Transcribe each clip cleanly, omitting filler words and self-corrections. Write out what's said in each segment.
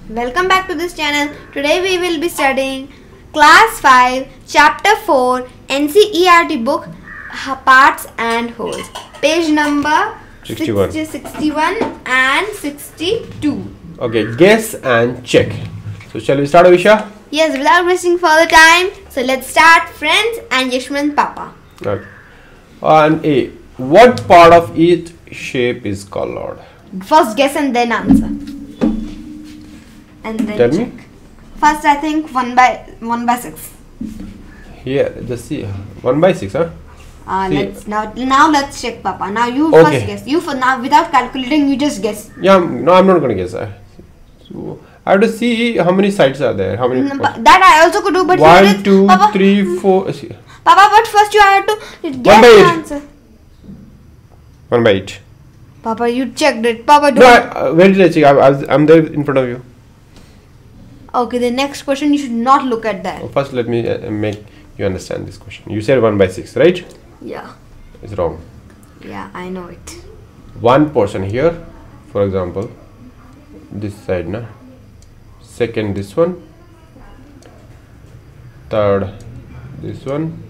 Welcome back to this channel. Today we will be studying Class 5 Chapter 4 NCERT book Parts and Wholes. Page number 61 and 62. Okay, guess and check. So shall we start, Avisha? Yes, without wasting further time. So let's start, friends and Yashwant Papa. Okay. And A. What part of each shape is colored? First guess and then answer. And then Tell check. me. First I think 1 by 6. Here, just see. 1 by 6, huh? See. Now let's check, Papa. Now you Okay. first guess. You for now without calculating, you just guess. Yeah, no, I'm not gonna guess. So I have to see how many sides are there. How many? That I also could do, but 1, 2, Papa, 3, 4. See. Papa, but first you have to guess 1 by the 8. answer. 1 by 8. Papa, you checked it. Papa, do No, it. where did I check? I'm there in front of you. Okay, the next question you should not look at that. First, let me make you understand this question. You said 1 by 6, right? Yeah. It's wrong. Yeah, I know it. One portion here, for example, this side, na. Second, this one. Third, this one.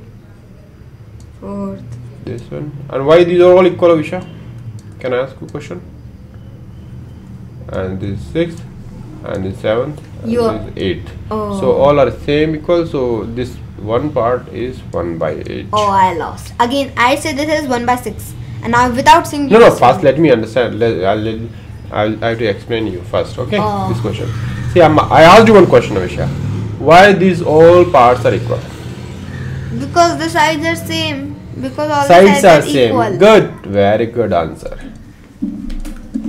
Fourth. This one. And why these are all equal, Avisha? Can I ask you a question? And this is 6th, and this 7th, and this is 8th. Oh. So all are same equal. So this one part is 1 by 8. Oh, I lost. Again, I said this is 1 by 6. And now without saying No, first let me understand. I'll have to explain you first, okay? Oh. This question. See, I asked you one question, Avisha. Why these all parts are equal? Because the sides are same. Because all Sides the are sides same. equal. Good. Very good answer.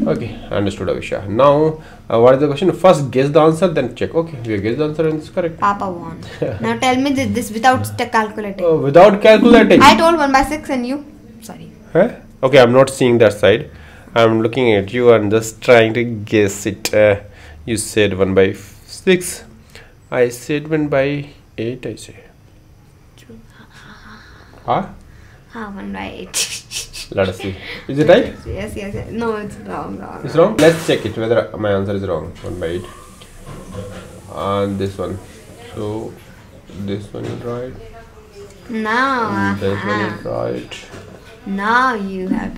Okay, understood, Avisha. Now, what is the question? First guess the answer, then check. Okay, we guess the answer and it's correct. Papa won. Now tell me this without calculating. Without calculating. I told 1 by 6 and you? Sorry. Huh? Okay, I'm not seeing that side. I'm looking at you and just trying to guess it. You said 1 by 6. I said 1 by 8, I say. Huh? 1 by 8. Let us see. Is it right? Yes. No, it's wrong. It's wrong? Let's check it whether my answer is wrong. 1 by 8. And this one. So, this one is right. Now, This one is right. now you have.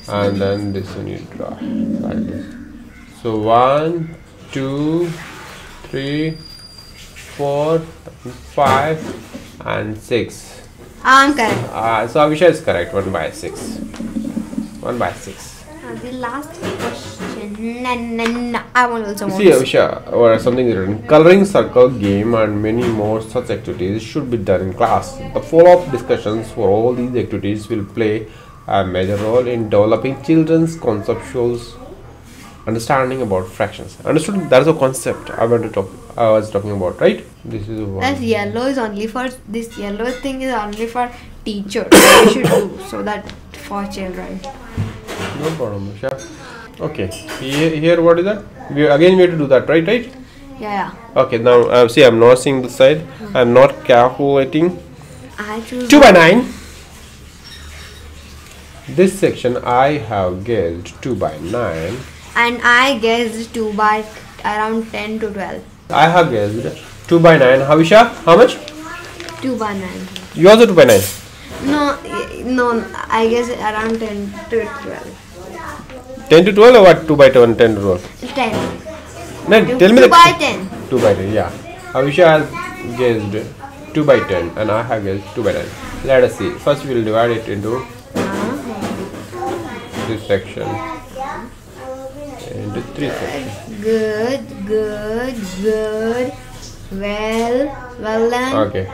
And then this one you draw like this. So 1, 2, 3, 4, 5 and 6. I'm correct. So Avisha is correct. 1 by 6. 1 by 6. The last question. No. I want also See, Avisha, or something is written. Coloring circle game and many more such activities should be done in class. The follow-up discussions for all these activities will play a major role in developing children's conceptual understanding about fractions. Understood? That is a concept I was talking about, right? This is one. That yellow is only for this yellow thing is only for teachers. You should do so that for children. No problem, Avisha. Okay. Here what is that? We have to do that, right? Yeah. Okay. Now see, I'm not seeing the side. I'm not calculating. I choose 2 by 9. This section I have guessed 2 by 9. and I guessed 2 by around 10 to 12. I have guessed 2 by 9. Avisha, how much? 2 by 9. You also 2 by 9. No, I guess around 10 to 12. 10 to 12 or what? 2 by 10, 10 to 12? 10. No, tell me 2 the by 10. 2 by 10, yeah. Avisha has guessed 2 by 10 and I have guessed 2 by 9. Let us see. First we will divide it into this section into 3 sections. Good. Well done. Okay.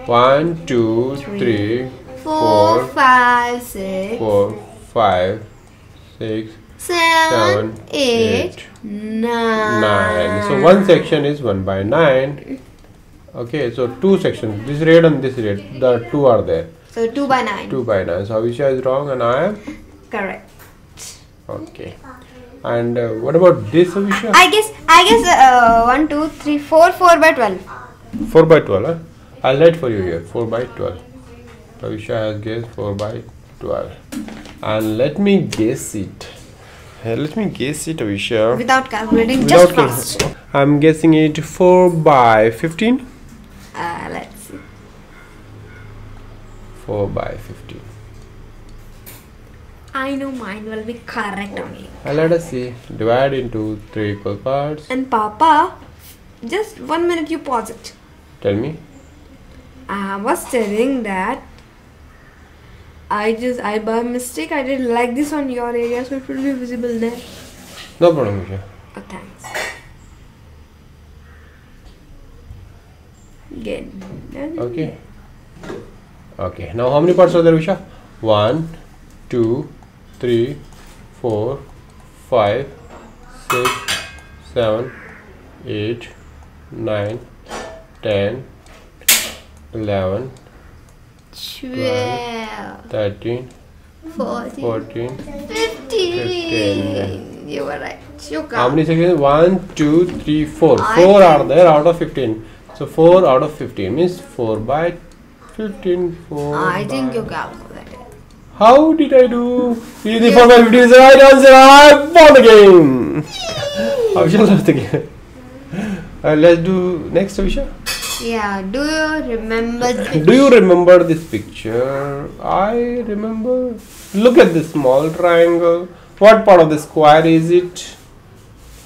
1, 2, 3, 4, 5, 6, 4, 5, 6, 7, 8, 9. 9. So one section is 1 by 9. Okay, so 2 sections. This red and this red. The 2 are there. So 2 by 9. 2 by 9. So Avisha is wrong and I am Correct. okay. And what about this, Avisha? I guess 1, 2, 3, 4 by 12. 4 by 12, huh? I'll write for you here. 4 by 12. Avisha has guessed 4 by 12. And let me guess it. Let me guess it, Avisha. Without calculating, Without just fast. I'm guessing it 4 by 15. Let's see. 4 by 15. I know mine will be correct only. Let us see. Divide into 3 equal parts. And Papa, just 1 minute, you pause it. Tell me. I was telling that I by mistake I did like this on your area, so it will be visible there. No problem, Avisha. Oh, thanks. Good. Okay. Okay. Now how many parts are there, Avisha? 1, 2, 3, 4, 5, 6, 7, 8, 9, 10, 11, 12, 13, 14, 14, 15. You were right. You How count. many sections? 1, 2, 3, 4. I 4 are think- there out of 15. So 4 out of 15 means 4 by 15. 4 I think by- you calculated. How did I do? Easy, 4 by 15 is the right answer. I won the game. Avisha lost the game. Let's do next, Avisha. Yeah, do you remember the Do you remember this picture? I remember. Look at this small triangle. What part of the square is it?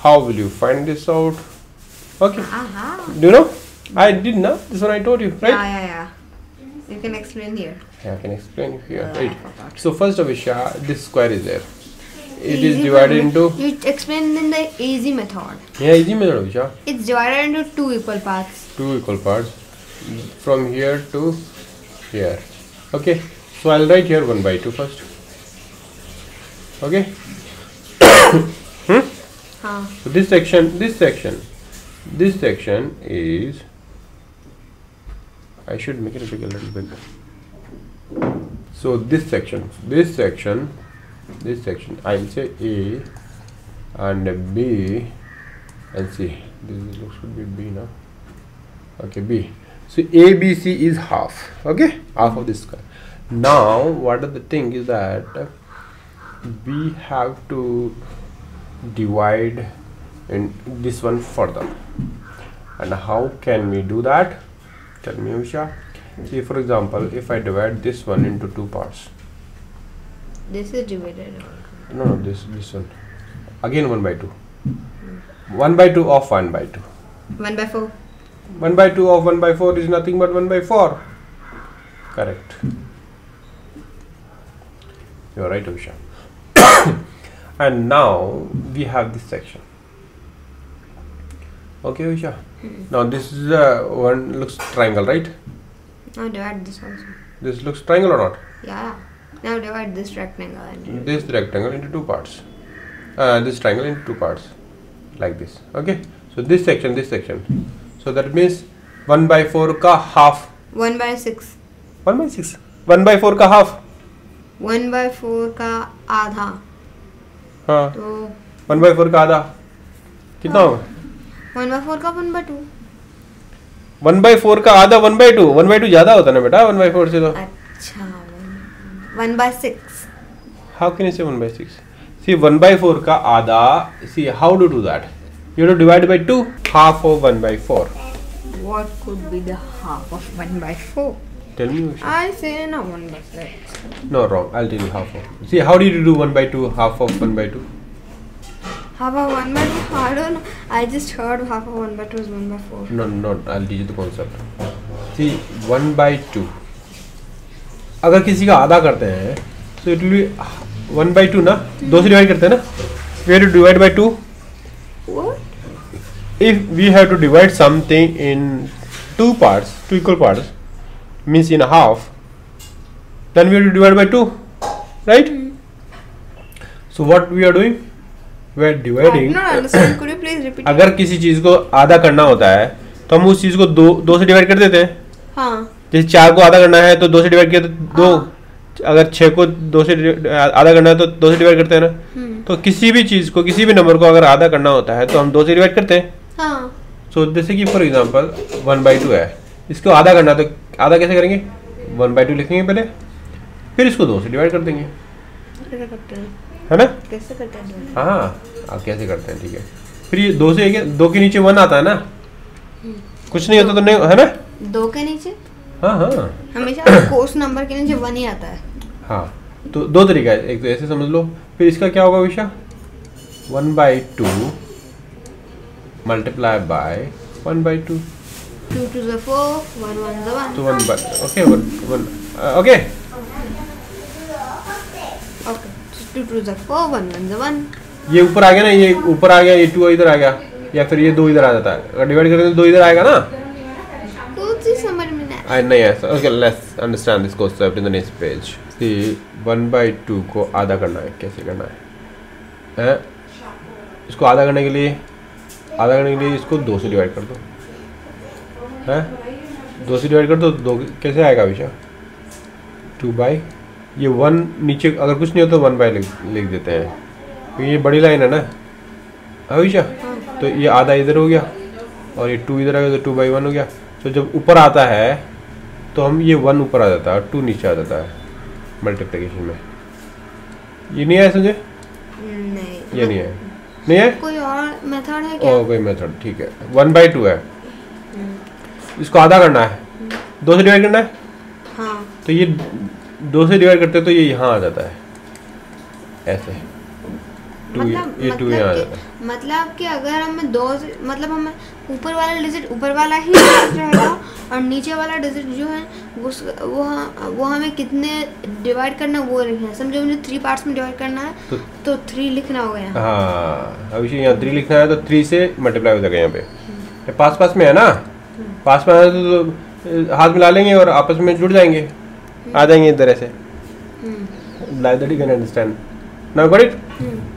How will you find this out? Okay. Aha. Do you know? I did know. This one I told you, right? Yeah. You can explain here. Yeah, I can explain it here. I Right. forgot. So first, Avisha, this square is there. It is Easy divided for me. into. You explained in the easy method. Yeah, easy method, Avisha. It's divided into 2 equal parts. 2 equal parts from here to here. Okay. So I'll write here 1 by 2 first. Okay. Huh. So this section is. I should make it a little bigger. So this section, I'll say A and B and C. This looks to be B now. Okay, B. So A, B, C is half. Okay, half of this square. Now, what are the thing is that we have to divide in this one further. And how can we do that? Tell me, Avisha. See, for example, if I divide this one into 2 parts. This is divided. No, this one. Again 1 by 2. 1 by 2 of 1 by 2. 1 by 4. 1 by 2 of 1 by 4 is nothing but 1 by 4. Correct. You are right, Avisha. And now we have this section. Okay, Avisha. Now this is one looks triangle, right? Now divide this also. This looks triangle or not? Yeah. Now divide this rectangle and This rectangle into 2 parts. This triangle into 2 parts, like this. Okay. So this section. So that means 1 by 4 ka half. 1 by 6. 1 by 6. 1 by 4 का half. 1 by 4 का आधा. हाँ. तो 1 by 4 का आधा. कितना होगा? 1 by 4 का 1 by 2. 1 by 4 का आधा 1 by 2. 1 by 2 ज़्यादा होता है ना बेटा 1 by 4 से तो. अच्छा. 1 by 6. How can you say 1 by 6? See 1 by 4 का आधा. See how to do that? You have to divide by 2. Half of 1 by 4. What could be the half of 1 by 4? Tell me. Usha. I say no 1 by 6. No, wrong. I'll tell you half of. See how did you do 1 by 2? Half of 1 by 2. Half of 1 by 2? I don't know. I just heard half of 1 by 2 is 1 by 4. No. I'll teach you the concept. See 1 by 2. अगर किसी का आधा करते हैं तो it will be 1 by 2 ना 2 से divide करते हैं ना we have to divide by 2 What? if we have to divide something in 2 parts 2 equal parts means in a half then we have to divide by 2 right so what we are doing we are I dividing do not understand. Could you please repeat? अगर किसी चीज को आधा करना होता है तो हम उस चीज को दो से डिवाइड कर देते हैं हाँ. जैसे 4 को आधा करना है तो 2 से डिवाइड किया तो 2 अगर 6 को 2 से आधा करना है तो 2 से डिवाइड करते हैं ना तो किसी भी चीज को किसी भी नंबर को अगर आधा करना होता है तो हम 2 से डिवाइड करते हैं हाँ. सो जैसे कि फॉर एग्जांपल 1 by 2 है इसको आधा करना है तो आधा कैसे करेंगे 1 by 2 लिखेंगे पहले फिर इसको 2 से डिवाइड कर देंगे है ना? कैसे करते हैं? हाँ आप कैसे करते हैं, ठीक है। फिर ये 2 से एक है, 2 के नीचे 1 आता है ना, कुछ नहीं होता तो नहीं, है ना? 2 के नीचे हाँ हाँ हमेशा कोर्स नंबर के नीचे 1 ही आता है। हाँ, तो 2 तरीका है, एक तो ऐसे समझ लो, फिर इसका क्या होगा विशा, 1/2 multiply by 1/2, 2 to the 4, 1 1 the 1. तो 1/, okay 1 okay okay, 2 to the 4, 1 1 the 1. ये ऊपर आ गया ना, ये ऊपर आ गया, ये 2 इधर आ गया, या फिर ये 2 इधर आ जाता है, अगर डिवाइड करें तो 2 इधर आएगा ना। कुछ ही समझ में नहीं नहीं ऐसा, okay let's understand this concept in the next page. See 1/2 को आधा करना है, कैसे करना है? इसको आधा करने के लिए इसको 2 से डिवाइड कर दो, है 2 से डिवाइड कर दो, 2 कैसे आएगा विशा, 2/, ये 1 नीचे अगर कुछ नहीं हो तो 1/, लिख देते हैं, क्योंकि ये बड़ी लाइन है ना विशा, तो ये आधा इधर हो गया और ये 2 इधर आ गया, तो 2/1 हो गया। तो जब ऊपर आता है तो हम ये 1 ऊपर आ जाता है, 2 नीचे आ जाता है मल्टीप्लिकेशन में। ये नहीं है समझे? नहीं, ये नहीं है कोई और मेथड है क्या? कोई मेथड, ठीक है। 1/2 है, इसको आधा करना है, 2 से डिवाइड करना है। हाँ, तो ये 2 से डिवाइड करते हैं तो ये यहाँ आ जाता है ऐसे, 2 ये 2 यहाँ आ जाता है। मतलब कि अगर हमें 2 से, मतलब हमें ऊपर वाला डिजिट ऊपर वाला ही रहेगा और नीचे वाला डिजिट जो है वो हमें कितने डिवाइड करना वो लिखना है। समझो मुझे 3 पार्ट्स में डिवाइड करना है तो 3 लिखना होगा यहाँ। हाँ अभी यहाँ 3 लिखना है, तो 3 से मल्टीप्लाई हो जाएगा यहाँ पे। पास में है ना, पास में है तो हाथ मिला लेंगे और आपस में जुड़ जाएंगे, आ जाएंगे इधर ऐसे। Like that you can understand now, got it?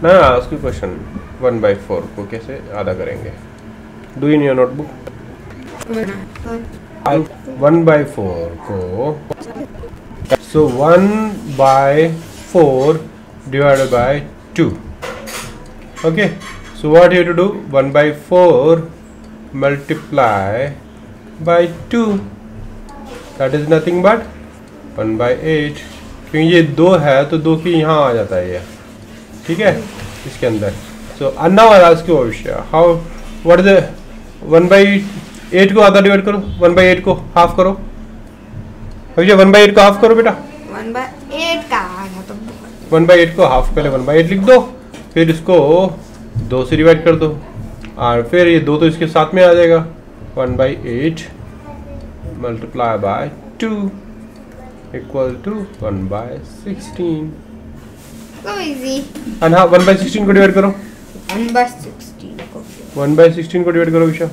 ना आस्क यू क्वेश्चन, 1/4 को कैसे आधा करेंगे? Do in your notebook. 1/4 को, so 1/4 divided by 2. Okay, so what you have to do? 1/4 multiply by 2. That is nothing but 1/8. क्योंकि ये 2 है तो 2 की यहाँ आ जाता है ये, ठीक है, इसके अंदर। So now I ask you Avishya, how, what is the 1/8 को आधा डिवाइड करो, 1/8 को हाफ करो। अभी 1/8 को हाफ करो बेटा, 1/8 का आधा तो 1/8 को हाफ, पहले 1/8 लिख दो, फिर इसको 2 से डिवाइड कर दो और फिर ये 2 तो इसके साथ में आ जाएगा, 1/8 multiply by 2 equal to 1/16। so easy। And हाँ 1/16 को डिवाइड करो, 1/16 को 1/16 को डिवाइड करो विशा,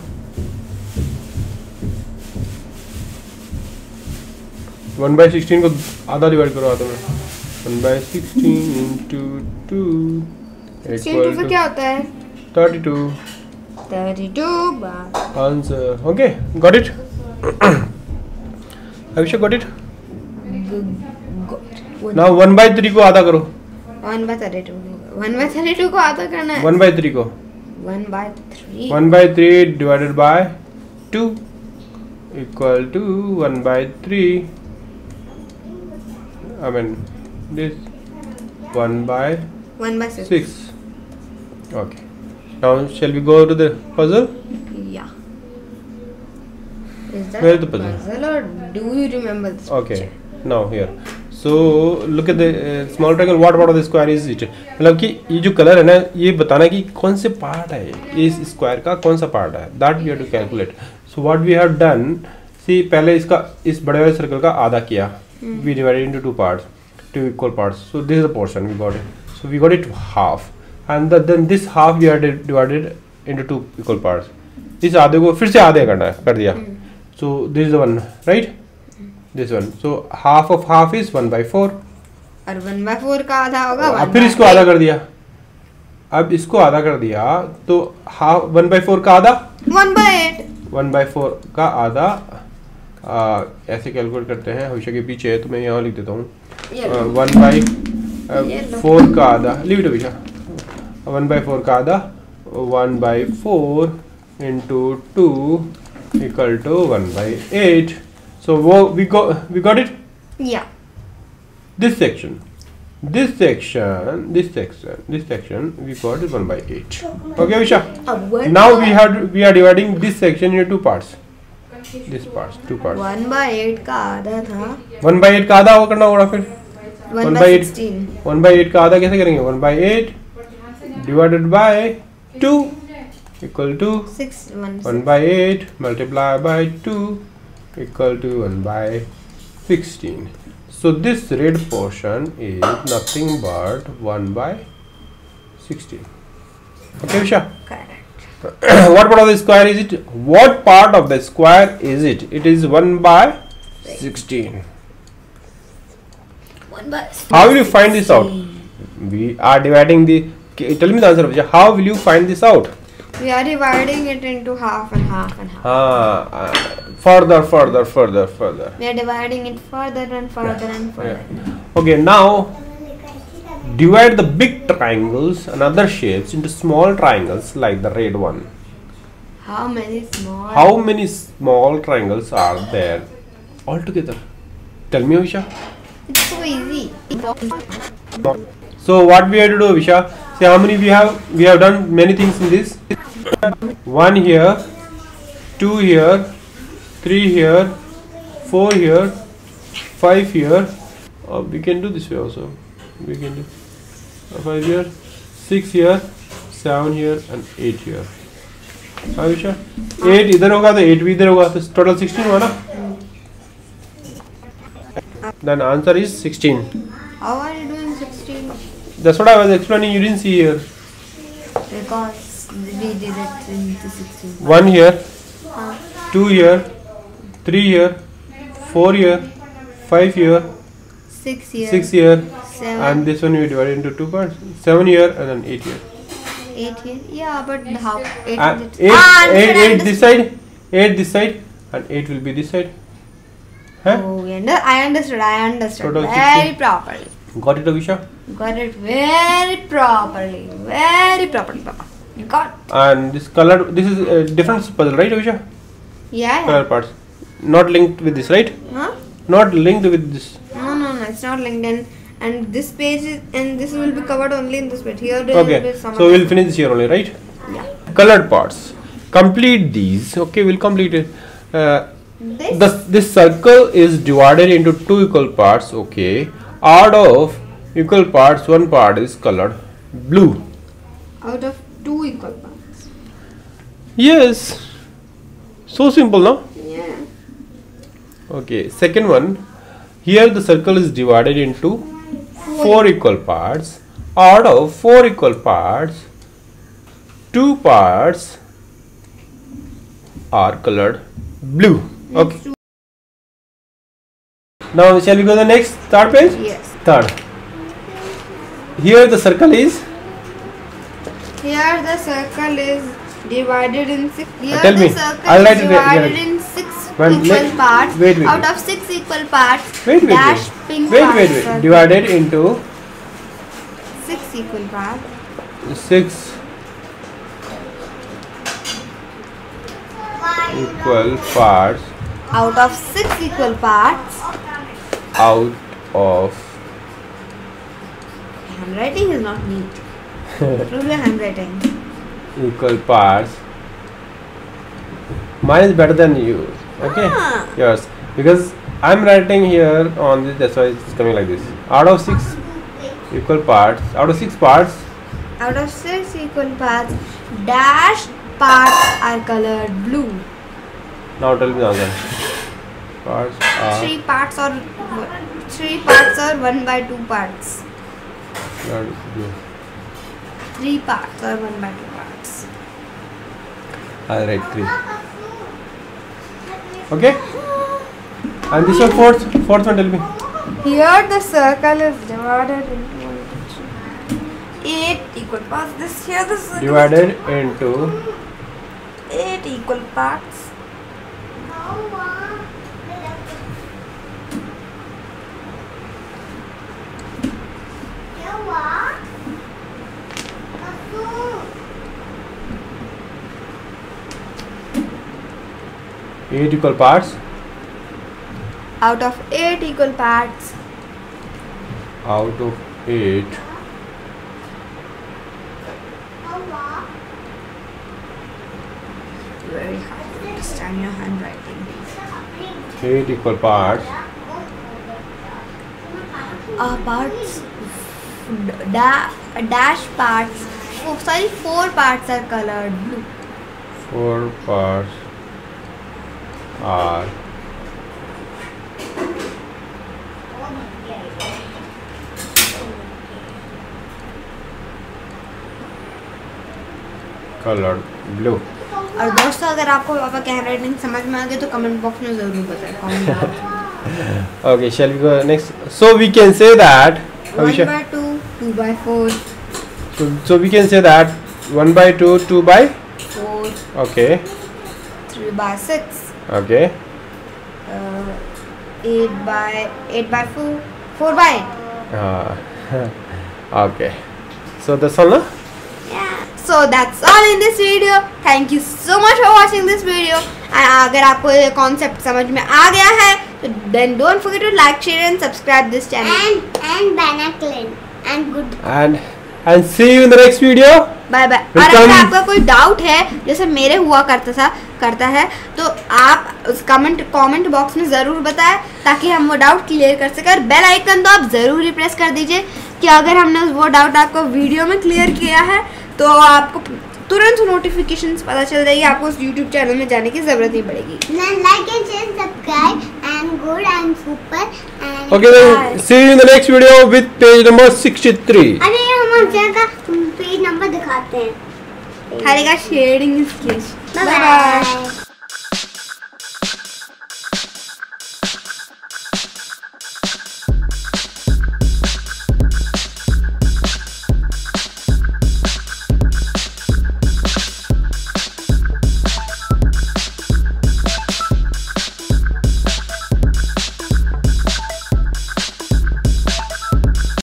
1/16 को आधा डिवाइड करो आधा में, 1/16 into 2 इक्वल टू क्या होता है? 32 बार answer. Okay got it? Abhishek got it? Now 1/3 को आधा करो, 1/32 को आधा करना है। 1/3 को 1/3 1/3 divided by 2 equal to 1/3, I mean this 1/6. Okay, now shall we go to the puzzle? Yeah. Is that Where is the puzzle? or do you remember this Okay, picture? now here. So look at the small triangle. What part of the square is it? मतलब कि ये जो colour है ना, ये बताना कि कौन से पार्ट है इस स्क्वायर का, कौन सा पार्ट है, that we have to calculate. So what we have done, see पहले इसका इस बड़े वाले सर्कल का आधा किया, we divided into 2 parts, 2 equal parts. So this is the portion we got it. So we got it half, and then this half we have divided into 2 equal parts. इस आधे को फिर से आधे करना है, कर दिया. So this is the one, right? This one. So half of half is 1/4. और 1/4 का आधा होगा अब फिर इसको आधा कर दिया, अब इसको आधा कर दिया तो हाफ 1/4 का आधा 1/8, 1/4 का आधा ऐसे कैलकुलेट करते हैं, हमेशा के पीछे है तो मैं यहाँ लिख देता हूँ 1/4 का आधा, लिख दो भैया, 1/4 का आधा 1/4 into 2 equal to 1/8. So we got it. yeah, This section this section we got is 1 by 8. Okay, Visha. Now we are dividing this section into two parts. This parts, two parts. 1 by 8 का आधा था. 1 by 8 का आधा करना होगा फिर. 1 by 16. 1 by 8 का आधा कैसे करेंगे? 1 by 8 divided by 2 equal to 1 by 8 multiplied by 2 equal to 1 by 16. So this red portion is nothing but 1 by 16. Okay, Visha? Correct. What part of the square is it? What part of the square is it? It is 1 by 16. 1 by How will you find this out? We are dividing the. Tell me the answer, Visha. How will you find this out? We are dividing it into half and half and half. Further. We are dividing it further and further and further. Okay, now divide the big triangles and other shapes into small triangles like the red one. How many small triangles are there altogether? Tell me, Visha. It's so easy. So what we have to do, Visha? See how many we have. We have done many things in this. 1 here, 2 here, 3 here, 4 here, 5 here. We can do this way also. We can do 5 here, 6 here, 7 here, and 8 here. हाँ विशा 8 इधर होगा तो 8 भी इधर होगा तो total 16 हुआ ना? Then answer is 16. How are you doing 16? That's what I was explaining. You didn't see here. Because we did it into 16. 1 here, 2 here, 3 here, 4 here, 5 here, 6 here, 6 here, 7, and this one we divide into two parts. 7 here and then 8 here. 8 here. Yeah, but how? 8 And is it? 8 this side, 8 this side, and 8 will be this side. Huh? Oh, I understood. Total Very 16. properly. Got it, Avisha? Got it very properly. Very properly, Papa. Got it. And this color, this is a different puzzle, right, Avisha? Yeah. Color parts. Not linked with this, right? Huh? Not linked with this. No, it's not linked in. And this page is, and this will be covered only in this page. Here there will be Okay, some. so we'll finish this here only, right? Yeah. Colored parts. Complete these. Okay, we'll complete it. This circle is divided into two equal parts. Okay, out of equal parts, one part is colored blue. Out of two equal parts. Yes, so simple, no? Yeah. Okay, second one. Here the circle is divided into four equal parts. Out of four equal parts, two parts are colored blue. Okay. Now shall we go to the next third page? Yes. Third. Here the circle is. Here the circle is divided in 6. Here Tell the me. circle I'll is write it divided here. in 6 One, equal parts. wait. Out of 6 equal parts, Wait. dash pink Wait. parts are Divided into 6 equal parts. 6 equal parts. Out of 6 equal parts. Out of Handwriting is not neat. Prove your handwriting. equal parts. Mine is better than you. Okay. Ah. Yours, because I'm writing here on this. That's why it's coming like this. Out of 6 equal parts. Out of 6 parts. Out of 6 equal parts, dash parts are colored blue. Now tell me the answer. Parts are 3 parts or 1 by 2 parts. colored blue. 3 parts or 1 by 2 parts. I'll write 3. Okay. And this one fourth one. Tell me. Here the circle is divided into 8 equal parts. This here the circle Divided into 8 equal parts. eight equal parts. Out of 8 equal parts, Out of 8 Very hard to understand your handwriting. 8 equal parts. Parts, dash parts. Oh, sorry, 4 parts are colored blue. 4 parts are colored blue. और दोस्तों अगर आपको पापा की handwriting समझ में आ गई तो कमेंट बॉक्स में जरूर बताएं. Comment. Okay, shall we go next? So we can say that 1 by 2, 2 by 4, so we can say that 1 by 2, 2 by 4, okay, 3 by 6, okay, 8 by 4, 4 by 8. okay. So that's all, no? Yeah. So that's all in this video. Thank you so much for watching this video. And अगर आपको ये concept समझ में आ गया है तो then don't forget to like, share and subscribe this channel. And Banaclin and good. And see you in the next video. Bye bye. और अगर आपका कोई डाउट है जैसे मेरे हुआ करता है तो आप उस कमेंट बॉक्स में ज़रूर बताएं ताकि हम वो डाउट क्लियर कर सकें. और बेल आइकन तो आप ज़रूर ही प्रेस कर दीजिए कि अगर हमने वो डाउट आपको वीडियो में क्लियर किया है तो आपको तुरंत नोटिफिकेशंस पता चल जाएगी. आपको उस यूट्यूब चैनल में जाने की ज़रूरत नहीं पड़ेगी. Like and share, subscribe and good and super. And Okay, then see you in the next video with page number 63. अरे हम हर का पेज नंबर दिखाते हैं. हरेगा शेयरिंग इज किस. Bye bye.